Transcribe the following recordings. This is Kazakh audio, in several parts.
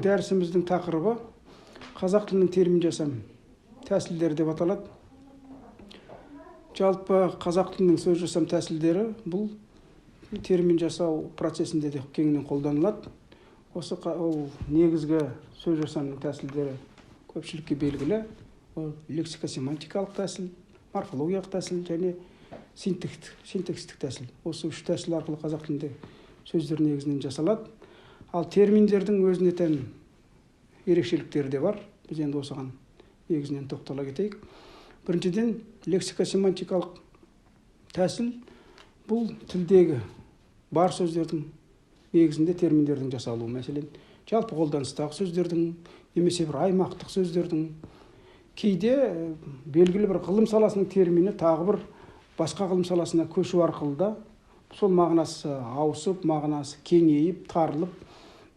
дәрісіміздің тақырыбы қазақ тілінің термин жасам тәсілдері деп аталады. Жалпы қазақ тілінің сөз жасам тәсілдері бұл термин жасау процесінде де кеңінен қолданылады. Осы негізгі сөз жасамның тәсілдері көпшілікке белгілі. Лексико-семантикалық тәсіл, морфологиялық тәсіл және синтаксистік тәсіл. Осы үш тәсіл арқылы қазақ тілінде сөздер негізінен жасалады. Ал терминдердің өзіне тән ерекшеліктері де бар. Біз енді осыған негізінен тоқтала кетейік. Біріншіден, лексико-семантикалық тәсіл бұл тілдегі бар сөздердің негізінде терминдердің жасалуы. Мәселен, жалпы қолданыстағы сөздердің немесе бір аймақтық сөздердің, кейде белгілі бір ғылым саласының термині тағы бір басқа ғылым саласына көшу арқылы да сол мағынасы ауысып, мағынасы кеңейіп, тарылып,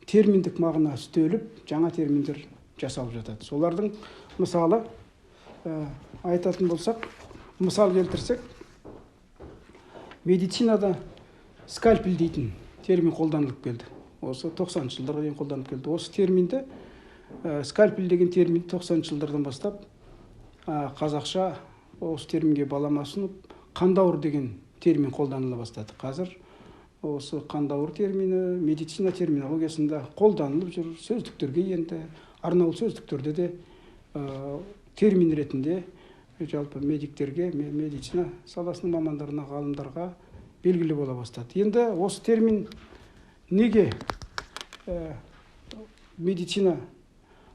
терминдік мағына үстеліп, жаңа терминдер жасалып жатады. Солардың мысалы айтатын болсақ, мысал келтірсек, медицинада скальпель дейтін термин қолданылып келді. Осы 90-шы жылдарға дейін қолданылып келді. Осы терминді, скальпель деген термин 90-шы жылдардан бастап қазақша осы терминге балама ұсынып, қандауыр деген термин қолданыла бастады. Қазір осы қандауыр термині медицина терминологиясында қолданылып жүр. Сөздіктерге енді, арнаулы сөздіктерде де термин ретінде жалпы медиктерге, медицина саласының мамандарына, ғалымдарға белгілі бола бастады. Енді осы термин неге медицина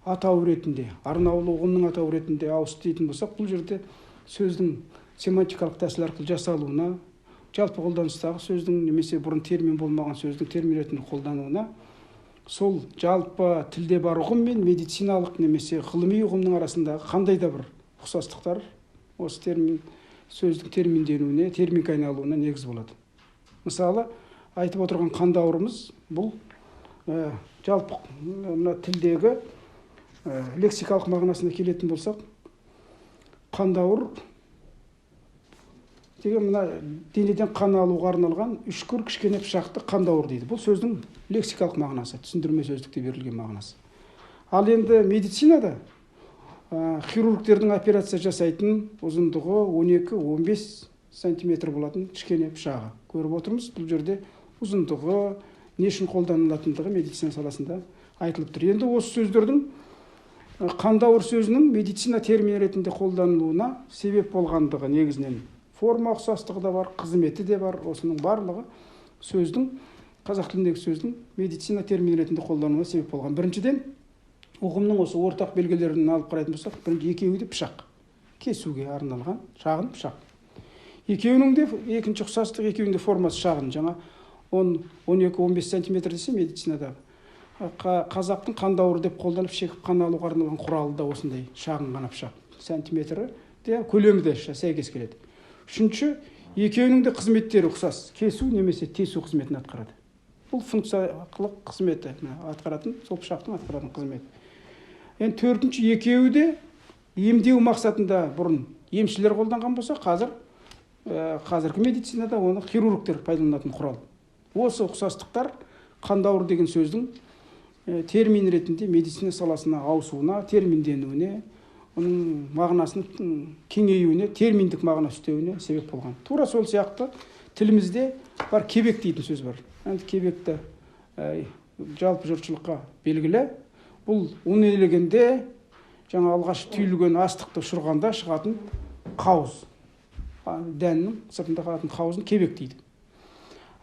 атауы ретінде, арнаулы ұғымның атауы ретінде ауысты дейтін болсақ, бұл жерде сөздің семантикалық тәсіл арқылы жасалуына, жалпы қолданыстағы сөздің немесе бұрын термин болмаған сөздің термин ретінде қолдануына, сол жалпы тілде бар ұғым мен медициналық немесе ғылыми ұғымның арасындағы қандай да бір ұқсастықтар осы термин сөздің терминденуіне, терминге айналуына негіз болады. Мысалы, айтып отырған қандауырымыз бұл жалпы тілдегі лексикалық мағынасына келетін болсақ, қандауыр деген мына денеден қан алуға арналған үшкір кішкене пышақты қандауыр дейді. Бұл сөздің лексикалық мағынасы, түсіндірме сөздікте берілген мағынасы. Ал енді медицинада хирургтердің операция жасайтын ұзындығы 12-15 сантиметр болатын кішкене пышағы. Көріп отырмыз, бұл жерде ұзындығы, не үшін қолданылатындығы медицина саласында айтылып тұр. Енді осы сөздердің қандауыр сөзінің медицина термин ретінде қолданылуына себеп болғандығы негізінен форма ұқсастығы да бар, қызметі де бар. Осының барлығы сөздің, қазақ тіліндегі сөздің медицина термин ретінде қолдануына себеп болған. Біріншіден, ұғымның осы ортақ белгілерін алып қарайтын болсақ, екеуі де пышақ, кесуге арналған шағын пышақ. Екеуінің де екінші ұқсастық, екеуінің де формасы шағын. Жаңа 12-15 сантиметр десе медицинада қазақтың қандауыр деп қолданып шекіп қан алуға арналған құралы да осындай шағын ғана пышақ. Сантиметрі де көлемі де сәйкес келеді. Үшінші, екеуінің де қызметтері ұқсас. Кесу немесе тесу қызметін атқарады. Бұл функциялық қызметі атқаратын, сол пышақтың атқаратын қызметі. Енді төртінші, екеуі де емдеу мақсатында бұрын емшілер қолданған болса, қазіргі медицинада оны хирургтер пайдаланатын құрал. Осы ұқсастықтар қандауыр деген сөздің термин ретінде медицина саласына ауысуына, терминденуіне, оның мағынасының кеңеюіне, терминдік мағына үстеуіне себеп болған. Тура сол сияқты тілімізде бар кебек дейтін сөз бар. Енді кебекті жалпы жұртшылыққа белгілі. Бұл ұн елегенде жаңа алғаш түйілген астықты ұшырғанда шығатын қауыз. Дәннің сыртында қалатын қауызын кебек дейді.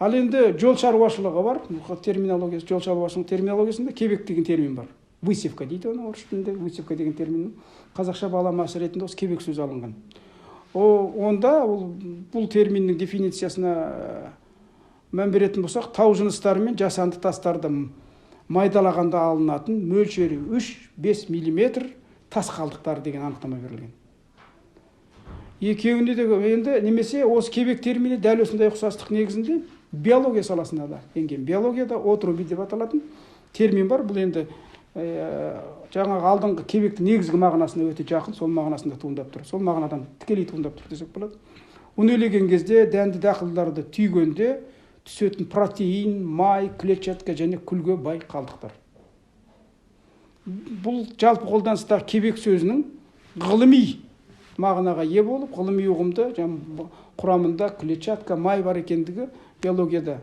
Ал енді жол шаруашылығы бар. Терминологиясы, жол шаруашылығы терминологиясында кебек деген термин бар. Высевка дейді оны орыс тілінде. Высевка деген терминнің қазақша баламасы ретінде осы кебек сөзі алынған. Онда бұл терминнің дефинициясына мән беретін болсақ, тау жыныстары мен жасанды тастарды майдалағанда алынатын мөлшері 3-5 мм тас қалдықтары деген анықтама берілген. Екеуінде де енді немесе осы кебек термині дәл осындай ұқсастық негізінде биология саласында да енген. Биологияда отруби деп аталатын термин бар. Бұл енді жаңағы алдыңғы кебектің негізгі мағынасына өте жақын, сол мағынасында туындап тұр. Сол мағынадан тікелей туындап тұр десек болады. Өнелеген кезде дәнді дақылдарды түйгенде түсетін протеин, май, клетчатка және күлге бай қалдықтар. бұл жалпы қолданыстағы кебек сөзінің ғылыми мағынаға ие болып, ғылыми ұғымды құрамында клетчатка, май бар екендігі биологияда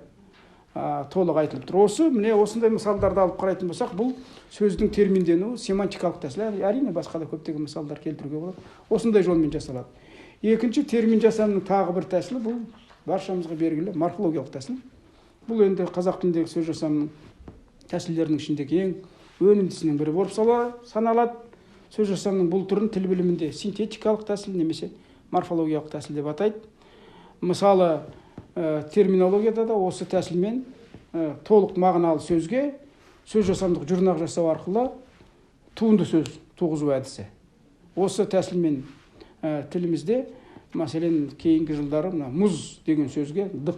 толық айтылып тұр. Осы міне осындай мысалдарды алып қарайтын болсақ, бұл сөздің терминденуі семантикалық тәсіл. Әрине басқа да көптеген мысалдар келтіруге болады. Осындай жолмен жасалады. Екінші термин жасамның тағы бір тәсілі, бұл баршамызға белгілі морфологиялық тәсіл. Бұл енді қазақ тіліндегі сөз жасамның тәсілдерінің ішіндегі ең өнімдісінің бірі болып саналады. Сөз жасамның бұл түрін тіл білімінде синтетикалық тәсіл немесе морфологиялық тәсіл деп атайды. Мысалы, терминологияда да осы тәсілмен толық мағыналы сөзге сөз жасамдық жұрнақ жасау арқылы туынды сөз туғызу әдісі. Осы тәсілмен тілімізде, мәселен, кейінгі жылдары мұз деген сөзге дық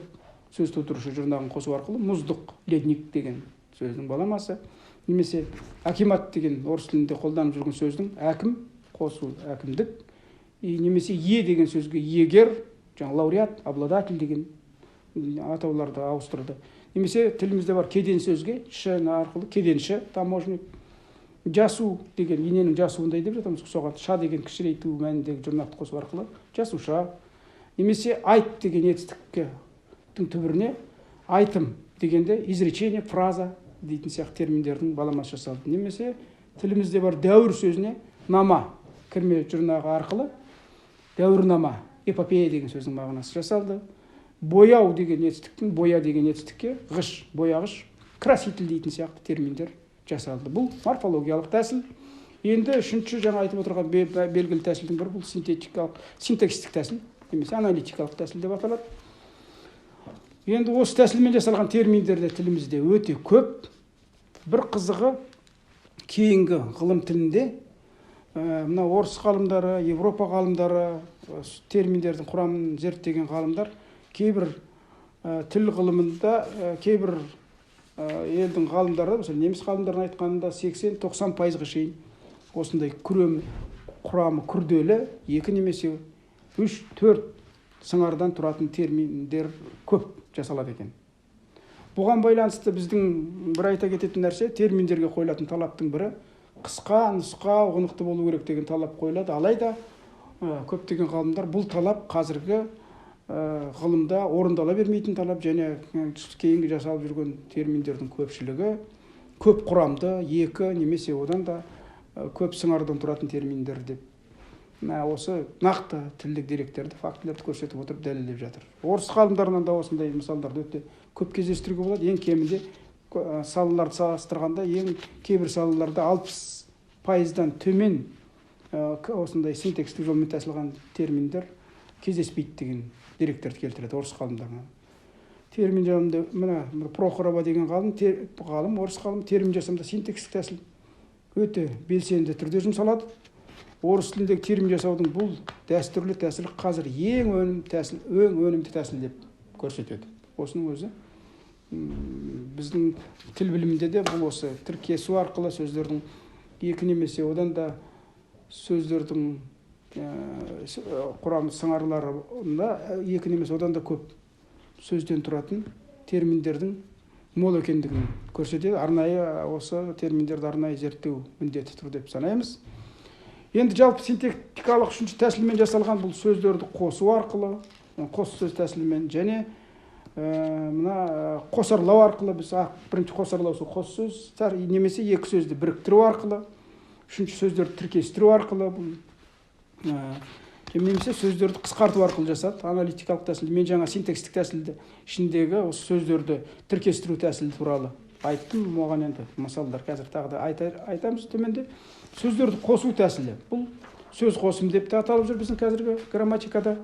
сөз тудырушы жұрнағын қосу арқылы мұздық ледник деген сөздің баламасы, немесе акимат деген орыс тілінде қолданып жүрген сөздің әкім қосу әкімдік, немесе е деген сөзге егер, лауреат, обладатель деген атауларды ауыстырды. Немесе тілімізде бар кеден сөзге ш арқылы кеденші, таможник, жасу деген иненің жасуындай деп жатамыз, соған ша деген кішірейту мәніндегі жұрнақты қосу арқылы жасуша. Немесе айт деген етістіктің түбіріне айтым дегенде изречение, фраза дейтін сияқты терминдердің баламасы жасалды. Немесе тілімізде бар дәуір сөзіне нама кірме жұрнағы арқылы дәуірнама, эпопея деген сөздің мағынасы жасалды. Бояу деген етістіктің боя деген етістікке ғыш, бояғыш, краситель дейтін сияқты терминдер жасалды. Бұл морфологиялық тәсіл. Енді үшінші жаңа айтып отырған белгілі тәсілдің бірі бұл синтаксистік тәсіл, немесе аналитикалық тәсіл деп аталады. Енді осы тәсілмен жасалған терминдерде тілімізде өте көп. Бір қызығы, кейінгі ғылым тілінде мына орыс ғалымдары, Европа ғалымдары, терминдердің құрамын зерттеген ғалымдар кейбір тіл ғылымында, кейбір елдің ғалымдары, мысалы неміс ғалымдарын айтқанында 80-90%-ға шейін осындай құрамы күрделі 2 немесе 3-4 сыңардан тұратын терминдер көп жасалады екен. Бұған байланысты біздің бір айта кететін нәрсе, терминдерге қойылатын талаптың бірі қысқа, нұсқа, ұғынықты болу керек деген талап қойылады. Алайда көптеген ғалымдар бұл талап қазіргі ғылымда орындала бермейтін талап, және кейінгі жасалып жүрген терминдердің көпшілігі көп құрамды, 2 немесе одан да көп сыңардан тұратын терминдер деп осы нақты тілдік деректерді, фактілерді көрсетіп отырып дәлелдеп жатыр. Орыс ғалымдарынан да осындай мысалдарды өте көп кездестіруге болады. Ең кемінде салаларды салыстырғанда, кейбір салаларда 60%-дан төмен осындай синтекстік жолмен тәсілған терминдер кездеспейді деген деректерді келтіреді орыс ғалымдарына. Термин жасамда мына Прохорова деген ғалым, орыс ғалым, термин жасамда синтекстік тәсіл өте белсенді түрде жұмсалады. Орыс тіліндегі термин жасаудың бұл дәстүрлі тәсілі қазір ең өнімді тәсіл деп көрсетеді. Осының өзі біздің тіл білімінде де бұл осы тіркесу арқылы сөздердің 2 немесе одан да сөздердің құрамы сыңарларында 2 немесе одан да көп сөзден тұратын терминдердің мол екендігін көрсетеді. Арнайы осы терминдерді арнайы зерттеу міндеті тұр деп санаймыз. Енді жалпы синтетикалық үшінші тәсілмен жасалған бұл сөздерді қосу арқылы, қос сөз тәсілімен және мына қосарлау арқылы, біз бірінші қосарлау қос сөз немесе 2 сөзді біріктіру арқылы, үшінші сөздерді тіркестіру арқылы, немесе сөздерді қысқарту арқылы жасады. Аналитикалық тәсілді, мен жаңа синтаксистік тәсілді ішіндегі осы сөздерді тіркестіру тәсілі туралы айттым. Оған енді мысалдар қазір тағы да айтамыз төменде. Сөздерді қосу тәсілі. Бұл сөз қосым деп те аталып жүр біздің қазіргі грамматикада.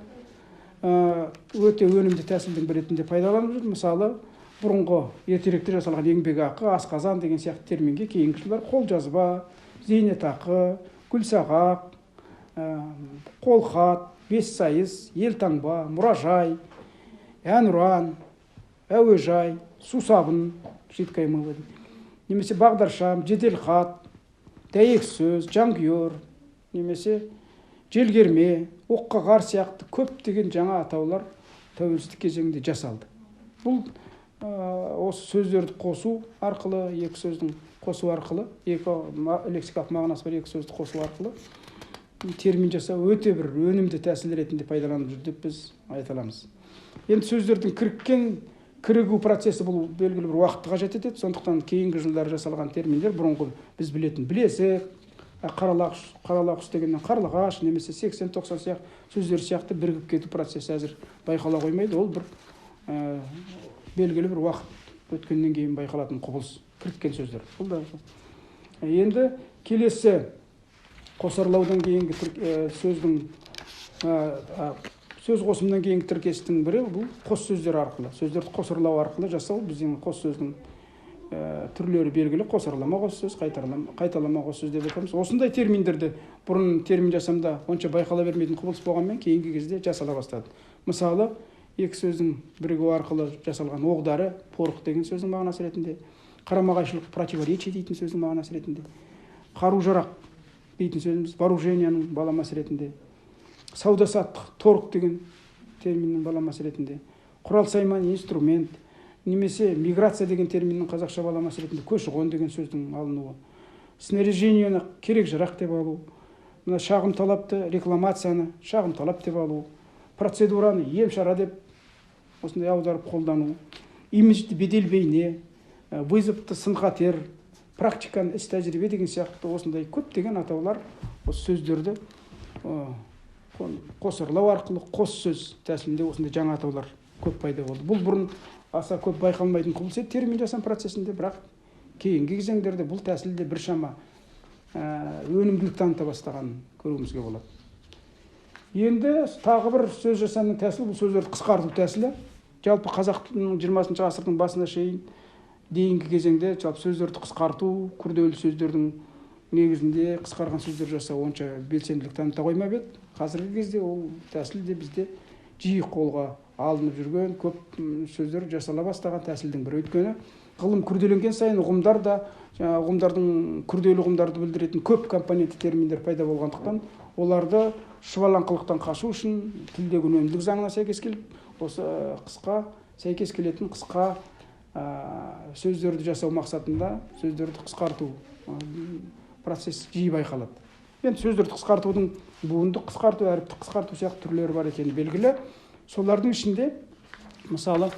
Өте өнімді тәсілдің бір ретінде пайдаланып жүр. Мысалы, бұрынғы ертеректе жасалған еңбекақы, асқазан деген сияқты терминге кейінгі жылдар қолжазба, зейнетақы, гүлсағақ, қолхат, бессайыс, елтаңба, мұражай, әнұран, әуежай, сусабын, жидкое мыло, немесе бағдаршам, жеделхат, дәйек сөз, жанкүйер, немесе желгерме, оққағар сияқты көптеген жаңа атаулар тәуелсіздік кезеңінде жасалды. Бұл осы сөздерді қосу арқылы, екі сөздің қосу арқылы, екі лексикалық мағынасы бар екі сөзді қосу арқылы термин жасау өте бір өнімді тәсіл ретінде пайдаланып жүр деп біз айта аламыз. Енді сөздердің кірігу процесі бұл белгілі бір уақытты қажет етеді. Сондықтан кейінгі жылдары жасалған терминдер бұрынғы біз білетін білезік, қаралақұс дегеннен қарлығаш, немесе 80-90 сияқты сөздер сияқты бірігіп кету процесі әзір байқала қоймайды. Ол бір белгілі бір уақыт өткеннен кейін байқалатын құбылыс, кіріккен сөздер. Бұл да енді келесі қосарлаудан кейінгі сөздің сөз қосымынан кейінгі тіркестің бірі бұл қос сөздер арқылы, сөздерді қосарлау арқылы жасау. Біздің қос сөздің түрлері белгілі: қосарлама қос сөз, қайталама қос сөз деп айтамыз. Осындай терминдерді бұрын термин жасамда онша байқала бермейтін құбылыс болғанмен кейінгі кезде жасала бастады. Мысалы, екі сөздің бірігуі арқылы жасалған оқ-дәрі, порох деген сөздің мағынасы ретінде, қарама-қайшылық, противоречие дейтін сөздің мағынасы ретінде, қару-жарақ дейтін сөзіміз вооруженияның баламасы ретінде, сауда-саттық, торг деген терминнің баламасы ретінде, құрал-сайман, инструмент, немесе миграция деген терминнің қазақша баламасы ретінде көші-қон деген сөздің алынуы, снаряжениені керек-жарақ деп алу, мына шағым талапты, рекламацияны шағым талап деп алу, процедураны ем-шара деп осындай аударып қолдану, имиджді бедел бейне, вызовты сын-қатер, практиканы іс-тәжірибе деген сияқты осындай көптеген атаулар осы сөздерді қосарлау арқылы қос сөз тәсілінде осындай жаңа атаулар көп пайда болды. Бұл бұрын аса көп байқалмайтын құбылыс еді термин жасам процесінде, бірақ кейінгі кезеңдерде бұл тәсілде біршама өнімділік таныта бастағанын көруімізге болады. Енді тағы бір сөз жасамның тәсілі бұл сөздерді қысқарту тәсілі. Жалпы қазақтың 20 ғасырдың басына шейін дейінгі кезеңде жалпы сөздерді қысқарту, күрделі сөздердің негізінде қысқарған сөздер жасау онша белсенділік таныта қоймап еді. Қазіргі кезде ол тәсіл де бізде жиі қолға алынып жүрген, көп сөздер жасала бастаған тәсілдің бірі. Өйткені ғылым күрделенген сайын ұғымдар да, ұғымдардың күрделі ұғымдарды білдіретін көп компонентті терминдер пайда болғандықтан, оларды шұбалаңқылықтан қашу үшін тілдегі өнімділік заңына сәйкес келіп, осы қысқа сәйкес келетін қысқа сөздерді жасау мақсатында сөздерді қысқарту процесі жиі байқалады. Енді сөздерді қысқартудың буындық қысқарту, әріптік қысқарту сияқты түрлері бар екені белгілі. Солардың ішінде мысалы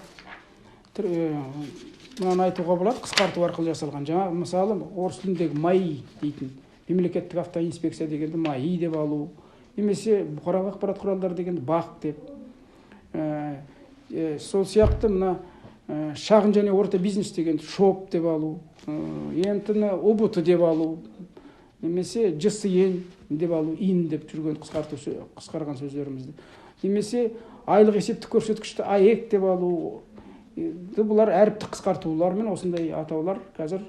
мынаны айтуға болады, қысқарту арқылы жасалған. Жаңа мысалы орыс тіліндегі МАИ дейтін, мемлекеттік автоинспекция дегенді МАИ деп алу, немесе бұқаралық ақпарат құралдары дегенді БАқ деп. Сол сияқты мына шағын және орта бизнес дегенді ШОП деп алу, ентіні ОБТ деп алу, немесе ЖСН деп алу, ИН деп жүрген қысқарған сөздерімізді. Немесе айлық есептік көрсеткішті АЭК деп алу. Бұлар әріптік қысқартулар мен осындай атаулар қазір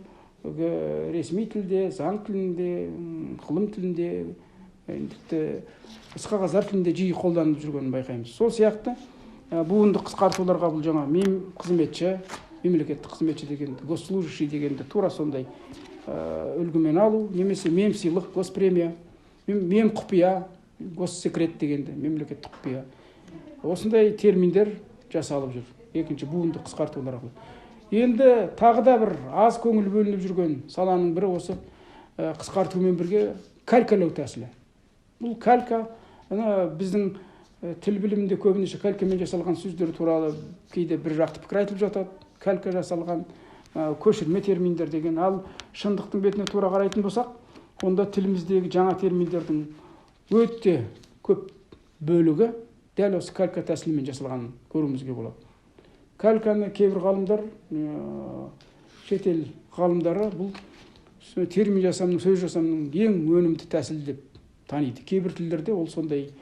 ресми тілде, заң тілінде, ғылым тілінде, іс-қағаздар тілінде жиі қолданылып жүргенін байқаймыз. Сол сияқты буындық қысқартуларға бұл жаңа қызметші, мемлекеттік қызметші дегенді, госслужащий дегенді тура сондай үлгімен алу, немесе мемсыйлық, госпремия, мемқұпия, госсекрет дегенді, мемлекеттік құпия. Осындай терминдер жасалып жүр. Екінші буындық қысқартулар арқылы. Енді тағы да бір аз көңіл бөлініп жүрген саланың бірі осы қысқартумен бірге калькалау тәсілі. Бұл калька біздің тіл білімінде көбінесе калькамен жасалған сөздер туралы кейде бір жақты пікір айтылып жатады. Калька жасалған көшірме терминдер деген. Ал шындықтың бетіне тура қарайтын болсақ, онда тіліміздегі жаңа терминдердің өте көп бөлігі дәл осы калька тәсілімен жасалғанын көруімізге болады. Кальканы кейбір ғалымдар, шетел ғалымдары бұл термин жасамның, сөз жасамның ең өнімді тәсілі деп таниды. Кейбір тілдерде ол сондай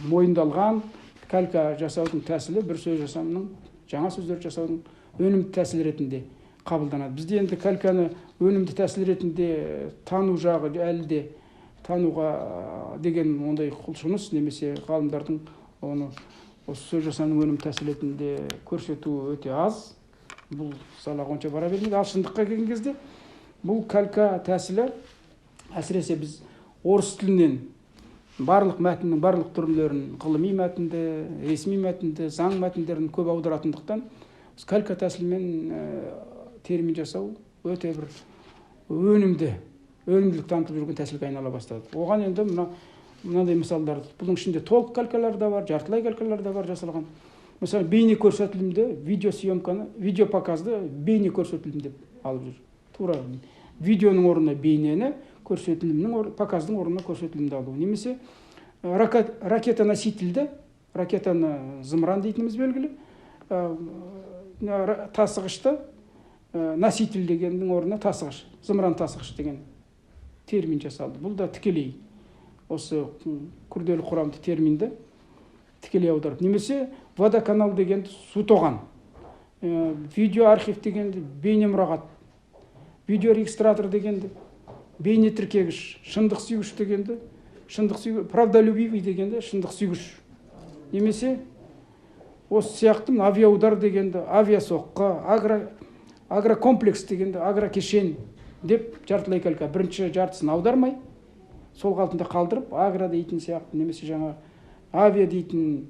мойындалған калька жасаудың тәсілі бір сөз жасамның, жаңа сөздер жасаудың өнімді тәсілі ретінде қабылданады. Бізде енді кальканы өнімді тәсіл ретінде тану жағы әлі де тануға деген ондай құлшыныс немесе ғалымдардың оны осы сөз жасамның өнім тәсіл ретінде көрсету өте аз. Бұл салаға онша бара бермейді. Ал шындыққа келген кезде бұл калька тәсілі әсіресе біз орыс тілінен барлық мәтіннің барлық түрлерін, ғылыми мәтінді, ресми мәтінді, заң мәтіндерін көп аударатындықтан калька тәсілмен термин жасау өте бір өнімділік танытып жүрген тәсілге айнала бастады. Оған енді мынандай мысалдар, бұның ішінде толық калькалар да бар, жартылай калькалар да бар жасалған. Мысалы, бейне көрсетілімді, видео показды бейне көрсетілім деп алып жүр. Тура видеоның орнына бейнені, показдың орнына көрсетілімді алу. Немесе ракета носительді, ракетаны зымыран дейтініміз белгілі, тасығышты носитель дегеннің орнына тасығыш, зымыран тасығыш деген термин жасалды. Бұл да тікелей осы күрделі құрамды терминді тікелей аударып. Немесе водоканал дегенді су тоған, видео архив дегенді бейне мұрағат, видео регистратор дегенді бейне тіркегіш, шындық сүйгіш дегенді правдолюбивый дегенді шындық сүйгіш. Немесе осы сияқты авиаудар дегенді авиасоққа, агрокомплекс дегенді агрокешен деп жартылай калька бірінші жартысын аудармай сол қалпында қалдырып агро дейтін сияқты, немесе жаңа авиа дейтін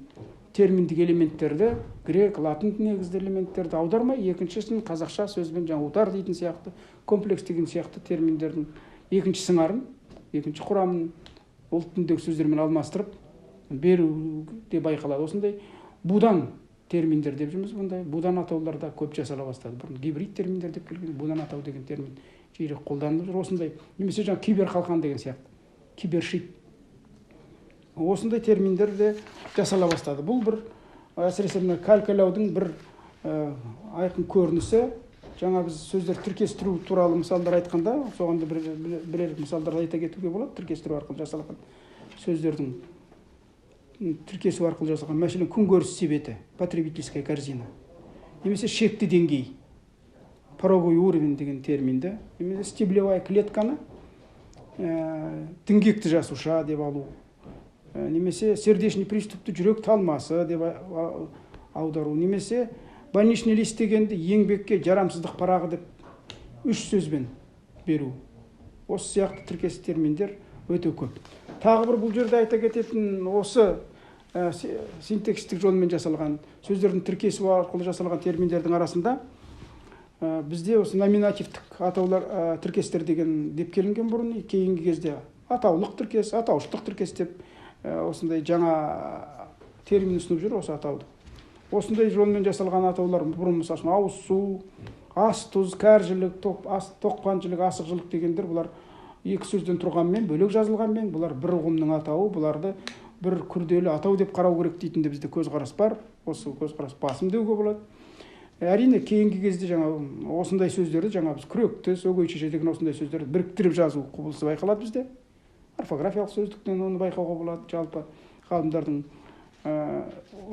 терминдік элементтерді грек, латын негізді элементтерді аудармай екіншісін қазақша сөзбен жаңа удар дейтін сияқты, комплекс деген сияқты терминдердің екінші сыңарын, екінші құрамын ұлт тіліндегі сөздермен алмастырып беруде байқалады. Осындай будан терминдер деп жүрміз. Бұндай будан атаулар да көп жасала бастады. Бұрын гибрид терминдер деп келген, будан атау деген термин жиірек қолданылып жүр. Осындай, немесе жаңа киберқалқан деген сияқты, кибершит. Осындай терминдер де жасала бастады. Бұл бір әсіресе калькалаудың бір айқын көрінісі. Жаңа біз сөздер тіркестіру туралы мысалдар айтқанда, соған да бірер мысалдар айта кетуге болады. Тіркестіру арқылы жасалған сөздердің тіркесу арқылы жасалған, мәселен, күнкөріс себеті, потребительская корзина. Немесе шекті деңгей, пороговый уровень деген терминді. Немесе стеблевая клетканы діңгекті жасуша деп алу. Немесе сердечный приступты жүрек талмасы деп аудару. Немесе больничный лист дегенді еңбекке жарамсыздық парағы деп үш сөзбен беру. Осы сияқты тіркес терминдер өте көп. Тағы бір бұл жерде айта кететін осы синтаксистік жолмен жасалған сөздердің тіркесу арқылы жасалған терминдердің арасында бізде осы номинативтік атаулар тіркестер деген деп келінген бұрын, кейінгі кезде атаулық тіркес, атауыштық тіркес деп осындай жаңа термин ұсынып жүр осы атауды. Осындай жолмен жасалған атаулар бұрын мысалы ауыз су, ас тұз, кәржілік, тоқпаншылық, асықшылық дегендер бұлар екі сөзден тұрғанмен, бөлек жазылғанмен, бұлар бір ұғымның атауы, бұларды бір күрделі атау деп қарау керек дейтінде бізде көзқарас бар. Осы көзқарас басым деуге болады. Әрине кейінгі кезде жаңа осындай сөздерді жаңа біз күректі, өгей шеше деген осындай сөздерді біріктіріп жазу құбылысы байқалады бізде. Орфографиялық сөздіктен оны байқауға болады. Жалпы ғалымдардың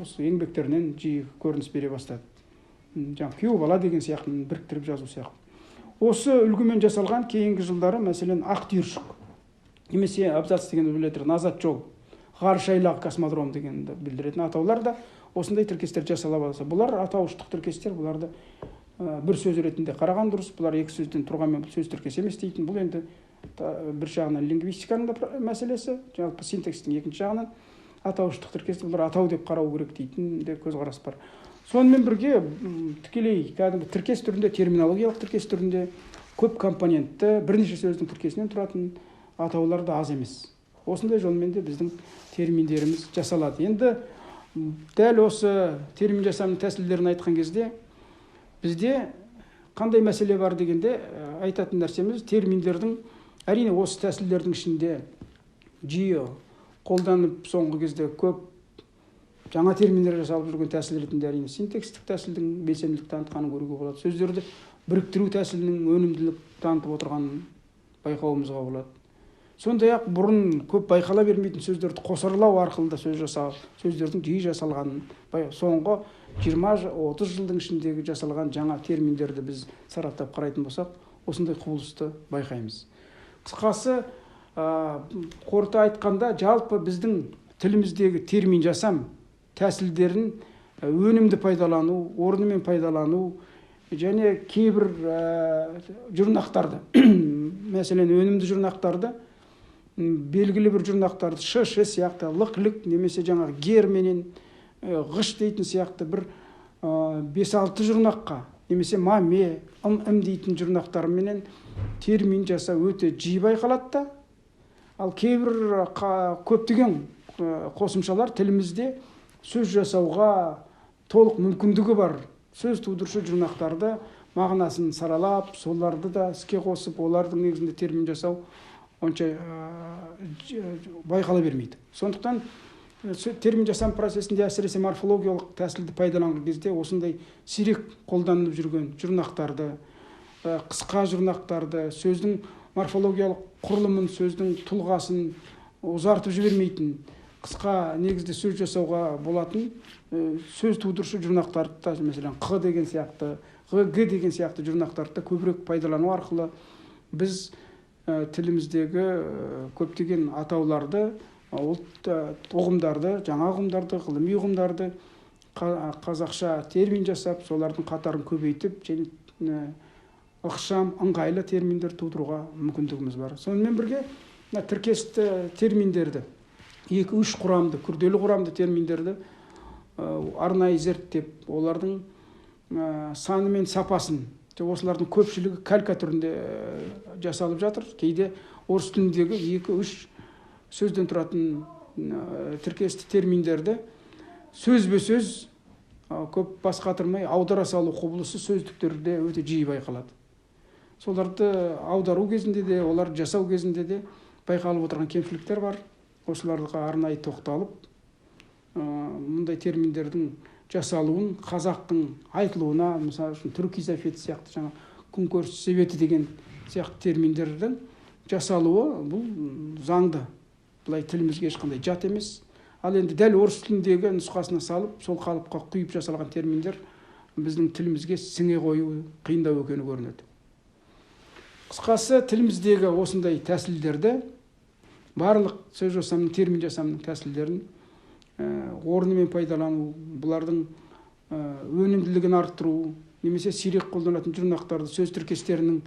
осы еңбектерінен жиі көрініс бере бастады. Жаңа күйеу бала деген сияқты біріктіріп жазу сияқты. Осы үлгімен жасалған кейінгі жылдары мәселен ақ түйіршік, немесе абзац дегенді білдіретін азат жол, ғарыш айлағы космодром дегенді білдіретін атаулар да осындай тіркестер жасала бастады. Бұлар атауыштық тіркестер, бұларды бір сөз ретінде қараған дұрыс. Бұлар екі сөзден тұрғанмен бұл сөз тіркес емес дейтін. Бұл енді бір жағынан лингвистиканың да мәселесі, жалпы синтакстың екінші жағынан атауыштық тіркесті бұлар атау деп қарау керек дейтін де көзқарас бар. Сонымен бірге тікелей кәдімгі тіркес түрінде, терминологиялық тіркес түрінде көп компонентті бірнеше сөздің тіркесінен тұратын атаулар да аз емес. Осындай жолмен де біздің терминдеріміз жасалады. Енді дәл осы термин жасамның тәсілдерін айтқан кезде бізде қандай мәселе бар дегенде айтатын нәрсеміз терминдердің әрине осы тәсілдердің ішінде жиі қолданып соңғы кезде көп жаңа терминдер жасалып жүрген тәсіл ретінде әрине синтаксистік тәсілдің белсенділік танытқанын көруге болады. Сөздерді біріктіру тәсілінің өнімділік танытып отырғанын байқауымызға болады. Сондай-ақ бұрын көп байқала бермейтін сөздерді қосарлау арқылы да сөздердің жиі жасалғанын, соңғы 20-30 жылдың ішіндегі жасалған жаңа терминдерді біз сараптап қарайтын болсақ, осындай құбылысты байқаймыз. Қысқасы, қорыта айтқанда, жалпы біздің тіліміздегі термин жасам тәсілдерін өнімді пайдалану, орнымен пайдалану және кейбір жұрнақтарды, мәселен өнімді жұрнақтарды, белгілі бір жұрнақтарды ш сияқты лық-лік немесе жаңағы гер менен ғыш дейтін сияқты бір 5-6 жұрнаққа немесе маме, ым дейтін жұрнақтар менен термин жасау өте жиі байқалады да. Ал кейбір көптеген қосымшалар тілімізде сөз жасауға толық мүмкіндігі бар сөз тудырушы жұрнақтарды мағынасын саралап, соларды да іске қосып, олардың негізінде термин жасау онша байқала бермейді. Сондықтан термин жасам процесінде әсіресе морфологиялық тәсілді пайдаланған кезде осындай сирек қолданылып жүрген жұрнақтарды, қысқа жұрнақтарды, сөздің морфологиялық құрылымын, сөздің тұлғасын ұзартып жібермейтін, қысқа негізде сөз жасауға болатын сөз тудырушы жұрнақтарды, мәселен қ деген сияқты, г деген сияқты жұрнақтарды көбірек пайдалану арқылы біз тіліміздегі көптеген атауларды, ұғымдарды, жаңа ұғымдарды, ғылыми ұғымдарды қазақша термин жасап, солардың қатарын көбейтіп, және ықшам, ыңғайлы терминдер тудыруға мүмкіндігіміз бар. Сонымен бірге тіркесті терминдерді, 2-3 құрамды, күрделі құрамды терминдерді арнайы зерттеп, олардың саны мен сапасын, осылардың көпшілігі калька түрінде жасалып жатыр. Кейде орыс тіліндегі 2-3 сөзден тұратын тіркесті терминдерді сөзбе-сөз көп бас қатырмай аудара салу құбылысы сөздіктерде өте жиі байқалады. Соларды аудару кезінде де, оларды жасау кезінде де байқалып отырған кемшіліктер бар. Осыларға арнайы тоқталып, мұндай терминдердің жасалуын, қазақтың айтылуына, мысалы үшін түрік изафеті сияқты, жаңа күнкөріс себеті деген сияқты терминдердің жасалуы бұл заңды. Бұлай тілімізге ешқандай жат емес. Ал енді дәл орыс тіліндегі нұсқасына салып, сол қалыпқа құйып жасалған терминдер біздің тілімізге сіңе қою қиындау екені көрінеді. Қысқасы, тіліміздегі осындай тәсілдерді, барлық сөз жасамның, термин жасамның тәсілдерін орнымен пайдалану, бұлардың өнімділігін арттыру, немесе сирек қолданатын жұрнақтарды, сөз тіркестерінің,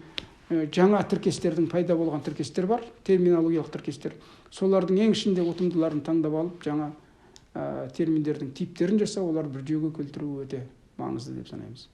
жаңа тіркестердің пайда болған тіркестер бар, терминологиялық тіркестер. Солардың ең ішінде ұтымдыларын таңдап алып, жаңа терминдердің типтерін жасау, олар бір жүйеге келтіру өте маңызды деп санаймыз.